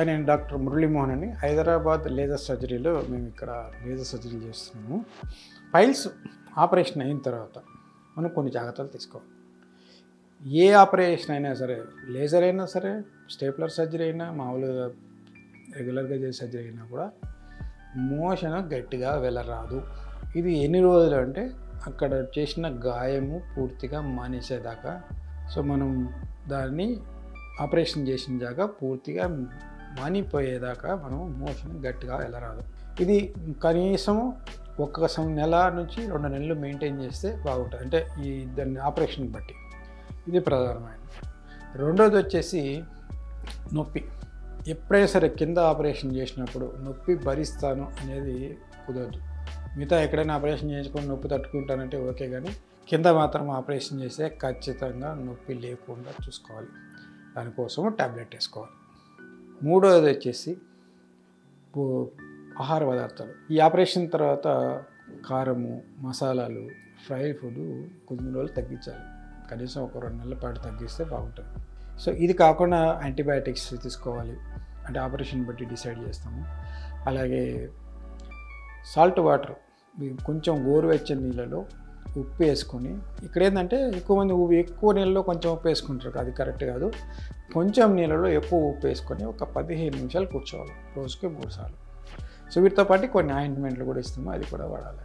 నేను డాక్టర్ మురళీమోహన్ అని హైదరాబాద్ లేజర్ సర్జరీలో మేము ఇక్కడ లేజర్ సర్జరీ చేస్తున్నాము. పైల్స్ ఆపరేషన్ అయిన తర్వాత మనం కొన్ని జాగ్రత్తలు తీసుకోవాలి. ఏ ఆపరేషన్ అయినా సరే, లేజర్ అయినా సరే, స్టేప్లర్ సర్జరీ అయినా, మామూలుగా రెగ్యులర్గా చేసే సర్జరీ అయినా కూడా మోషన్ గట్టిగా వెళ్ళరాదు. ఇది ఎన్ని రోజులు అంటే అక్కడ చేసిన గాయము పూర్తిగా మానేసేదాకా. సో మనం దాన్ని ఆపరేషన్ చేసిన జాగా పూర్తిగా మానిపోయేదాకా మనం మోషన్ గట్టిగా వెళ్ళరాదు. ఇది కనీసం ఒక నెల నుంచి 2 నెలలు మెయింటైన్ చేస్తే బాగుంటుంది. అంటే దాన్ని ఆపరేషన్ బట్టి ఇది ప్రధానమైనది. రెండోది వచ్చేసి నొప్పి. ఎప్పుడైనా సరే కింద ఆపరేషన్ చేసినప్పుడు నొప్పి భరిస్తాను అనేది కుదరదు. మిగతా ఎక్కడైనా ఆపరేషన్ చేయించుకొని నొప్పి తట్టుకుంటానంటే ఓకే, కానీ కింద మాత్రం ఆపరేషన్ చేస్తే ఖచ్చితంగా నొప్పి లేకుండా చూసుకోవాలి. దానికోసం టాబ్లెట్ వేసుకోవాలి. మూడోది వచ్చేసి ఆహార పదార్థాలు. ఈ ఆపరేషన్ తర్వాత కారము, మసాలాలు, ఫ్రై ఫుడ్ కొన్ని రోజులు తగ్గించాలి. కనీసం ఒక 2 నెలల పాటు తగ్గిస్తే బాగుంటుంది. సో ఇది కాకుండా యాంటీబయాటిక్స్ తీసుకోవాలి. అంటే ఆపరేషన్ బట్టి డిసైడ్ చేస్తాము. అలాగే సాల్ట్ వాటర్, కొంచెం గోరువెచ్చని నీళ్ళలో ఉప్పు వేసుకొని, ఇక్కడ ఏంటంటే ఎక్కువ మంది ఎక్కువ నీళ్ళలో కొంచెం ఉప్పు వేసుకుంటారు, అది కరెక్ట్ కాదు. కొంచెం నీళ్ళలో ఎక్కువ ఉప్పు వేసుకొని ఒక 15 నిమిషాలు కూర్చోవాలి, రోజుకి 3 సార్లు. సో వీటితో పాటు కొన్ని ఆయింట్మెంట్లు కూడా ఇస్తాము, అది కూడా వాడాలి.